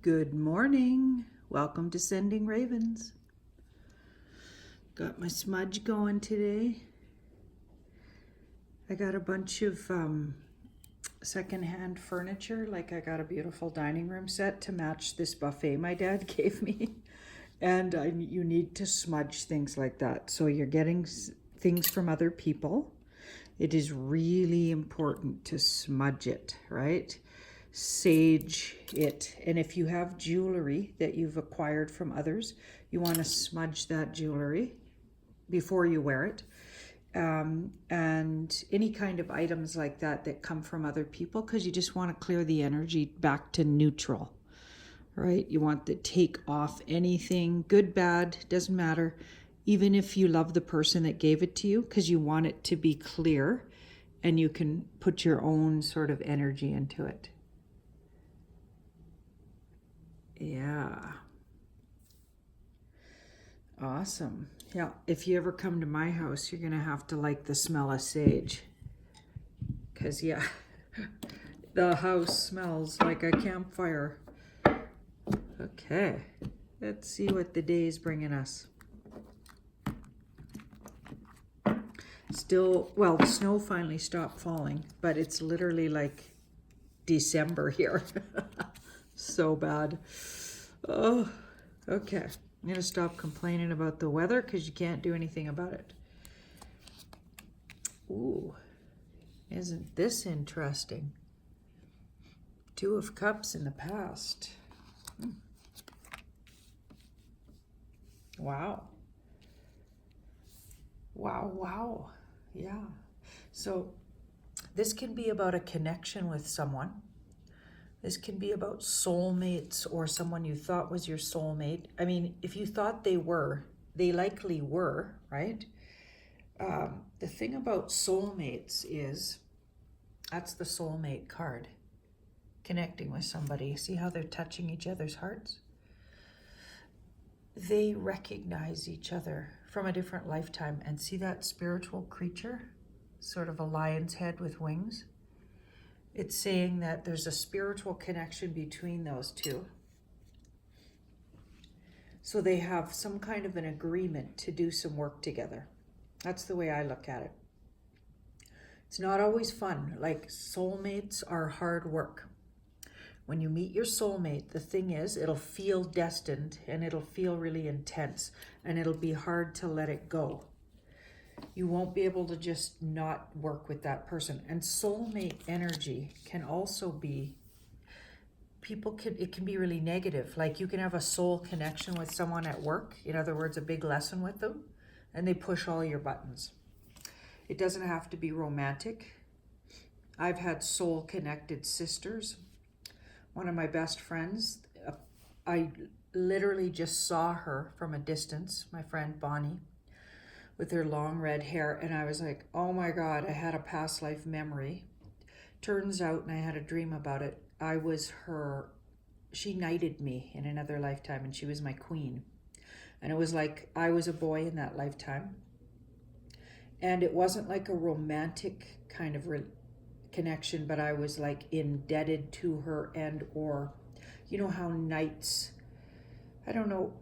Good morning. Welcome to Sending Ravens. Got my smudge going today. I got a bunch of secondhand furniture. Like I got a beautiful dining room set to match this buffet my dad gave me. And you need to smudge things like that. So you're getting things from other people. It is really important to smudge it, right? Sage it. And if you have jewelry that you've acquired from others, you want to smudge that jewelry before you wear it. And any kind of items like that that come from other people, because you just want to clear the energy back to neutral, right? You want to take off anything, good, bad, doesn't matter, even if you love the person that gave it to you, because you want it to be clear and you can put your own sort of energy into it. Yeah. Awesome. Yeah, if you ever come to my house, you're going to have to like the smell of sage. Because, yeah, the house smells like a campfire. Okay, let's see what the day is bringing us. Still, well, the snow finally stopped falling, but it's literally like December here. So bad. Oh, okay. I'm going to stop complaining about the weather because you can't do anything about it. Ooh, isn't this interesting? Two of Cups in the past. Wow. Wow, wow. Yeah. So this can be about a connection with someone. This can be about soulmates or someone you thought was your soulmate. I mean, if you thought they were, they likely were, right? The thing about soulmates is, that's the soulmate card. Connecting with somebody. See how they're touching each other's hearts? They recognize each other from a different lifetime. And see that spiritual creature? Sort of a lion's head with wings? It's saying that there's a spiritual connection between those two. So they have some kind of an agreement to do some work together. That's the way I look at it. It's not always fun. Like, soulmates are hard work. When you meet your soulmate, the thing is, it'll feel destined and it'll feel really intense and it'll be hard to let it go. You won't be able to just not work with that person. And soulmate energy can also be, it can be really negative. Like, you can have a soul connection with someone at work. In other words, a big lesson with them, and they push all your buttons. It doesn't have to be romantic. I've had soul connected sisters. One of my best friends, I literally just saw her from a distance, my friend Bonnie, with her long red hair, and I was like, oh my God, I had a past life memory. Turns out, and I had a dream about it, I was she knighted me in another lifetime, and she was my queen. And it was like I was a boy in that lifetime. And it wasn't like a romantic kind of connection, but I was like indebted to her, and or, you know how knights, I don't know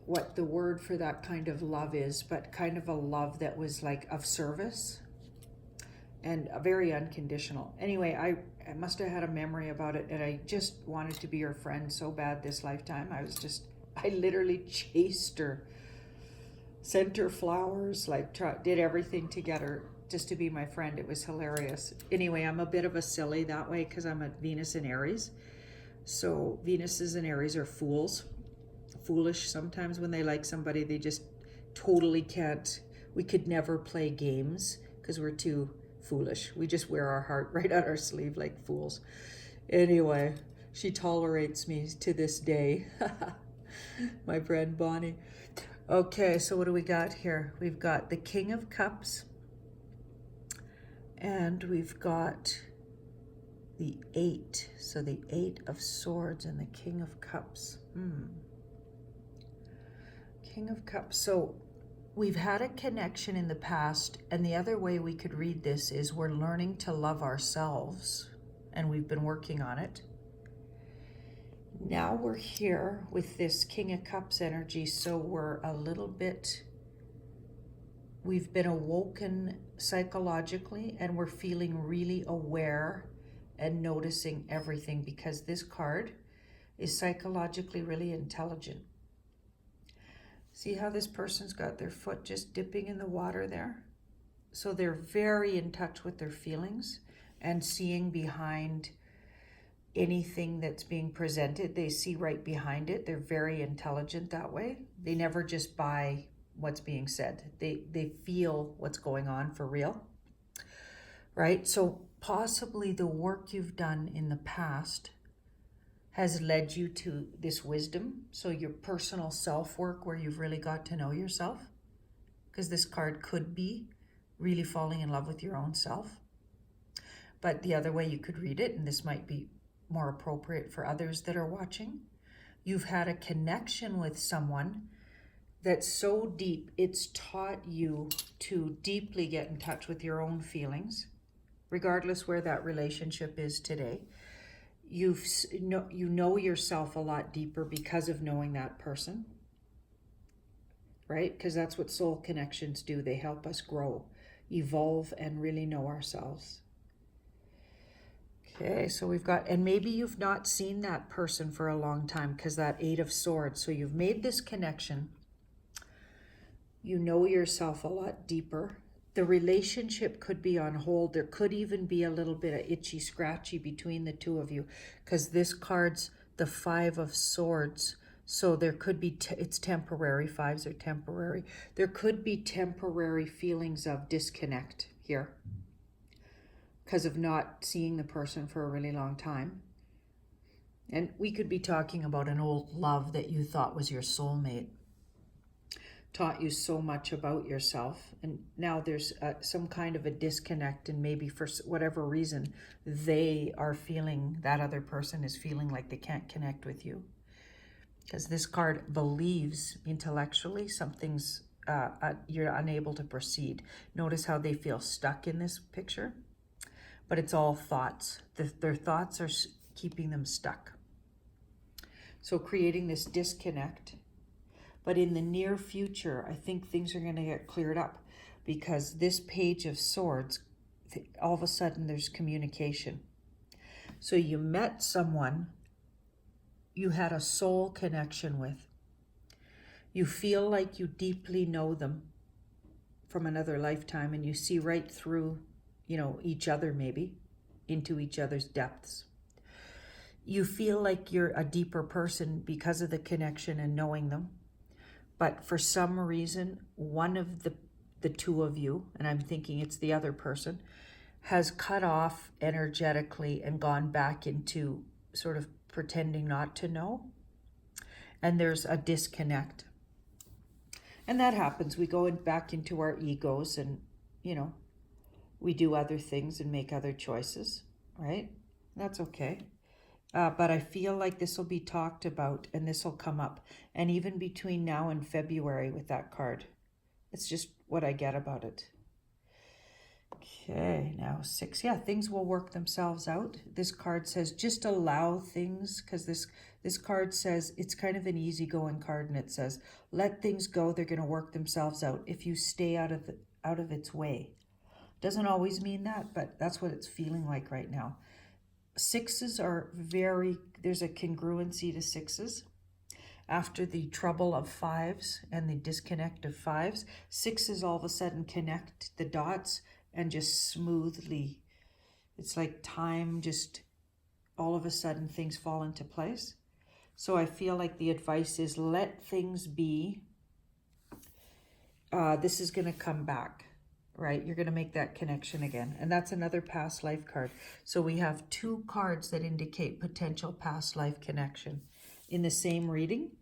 what the word for that kind of love is, but kind of a love that was like of service and very unconditional. Anyway, I must have had a memory about it, and I just wanted to be her friend so bad this lifetime. I literally chased her, sent her flowers, like did everything to get her just to be my friend. It was hilarious. Anyway, I'm a bit of a silly that way because I'm a Venus in Aries. So Venuses and Aries are foolish sometimes. When they like somebody, they just totally can't. We could never play games because we're too foolish. We just wear our heart right on our sleeve like fools. Anyway, she tolerates me to this day. My friend Bonnie. Okay, so what do we got here? We've got the King of Cups, and we've got the 8. So the 8 of Swords and the King of Cups. King of Cups. So we've had a connection in the past, and the other way we could read this is we're learning to love ourselves, and we've been working on it. Now we're here with this King of Cups energy, so we're a little bit, we've been awoken psychologically and we're feeling really aware and noticing everything because this card is psychologically really intelligent. See how this person's got their foot just dipping in the water there? So they're very in touch with their feelings and seeing behind anything that's being presented. They see right behind it. They're very intelligent that way. They never just buy what's being said. They feel what's going on for real, right? So possibly the work you've done in the past has led you to this wisdom. So your personal self-work where you've really got to know yourself, because this card could be really falling in love with your own self. But the other way you could read it, and this might be more appropriate for others that are watching, you've had a connection with someone that's so deep, it's taught you to deeply get in touch with your own feelings, regardless where that relationship is today. You know yourself a lot deeper because of knowing that person, right? Because that's what soul connections do. They help us grow, evolve, and really know ourselves. Okay, so we've got, and maybe you've not seen that person for a long time because that 8 of Swords. So you've made this connection. You know yourself a lot deeper. The relationship could be on hold. There could even be a little bit of itchy scratchy between the two of you because this card's the 5 of Swords. So there could be, it's temporary. 5s are temporary. There could be temporary feelings of disconnect here because of not seeing the person for a really long time. And we could be talking about an old love that you thought was your soulmate, taught you so much about yourself, and now there's some kind of a disconnect, and maybe for whatever reason they are feeling, that other person is feeling like they can't connect with you because this card believes intellectually something's you're unable to proceed. Notice how they feel stuck in this picture, but it's all thoughts. Their thoughts are keeping them stuck, so creating this disconnect. But in the near future, I think things are going to get cleared up because this Page of Swords, all of a sudden there's communication. So you met someone you had a soul connection with. You feel like you deeply know them from another lifetime and you see right through, each other maybe, into each other's depths. You feel like you're a deeper person because of the connection and knowing them. But for some reason, one of the two of you, and I'm thinking it's the other person, has cut off energetically and gone back into sort of pretending not to know. And there's a disconnect. And that happens. We go back into our egos and, we do other things and make other choices, right? That's okay. But I feel like this will be talked about and this will come up. And even between now and February with that card, it's just what I get about it. Okay, now 6. Yeah, things will work themselves out. This card says just allow things, because this card says it's kind of an easygoing card, and it says let things go. They're going to work themselves out if you stay out of its way. Doesn't always mean that, but that's what it's feeling like right now. 6s are there's a congruency to 6s. After the trouble of 5s and the disconnect of 5s, 6s all of a sudden connect the dots and just smoothly, it's like time, just all of a sudden things fall into place. So I feel like the advice is let things be. This is going to come back, right? You're going to make that connection again. And that's another past life card. So we have 2 cards that indicate potential past life connection in the same reading.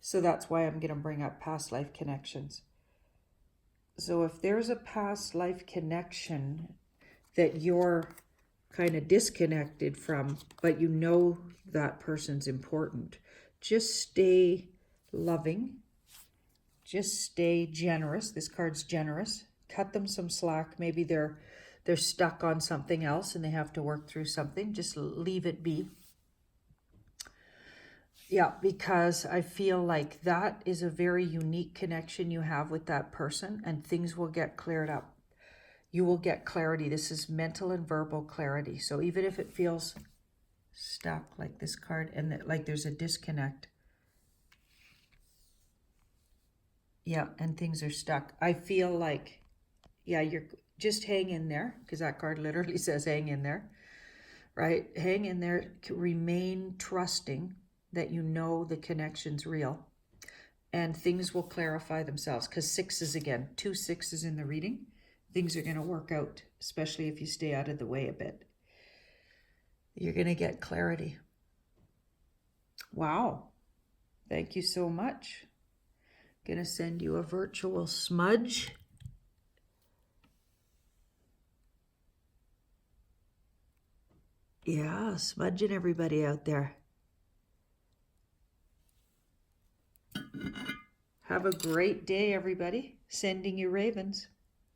So that's why I'm going to bring up past life connections. So if there's a past life connection that you're kind of disconnected from, but you know that person's important, just stay loving. Just stay generous. This card's generous. Cut them some slack. Maybe they're stuck on something else and they have to work through something. Just leave it be. Yeah, because I feel like that is a very unique connection you have with that person, and things will get cleared up. You will get clarity. This is mental and verbal clarity. So even if it feels stuck, like this card, and like there's a disconnect. Yeah, and things are stuck. I feel like, yeah, you're just hang in there, because that card literally says hang in there, right? Hang in there, remain trusting that you know the connection's real, and things will clarify themselves, because sixes again, 2 6s in the reading. Things are going to work out, especially if you stay out of the way a bit. You're going to get clarity. Wow. Thank you so much. Going to send you a virtual smudge. Yeah, smudging everybody out there. Have a great day, everybody. Sending you ravens.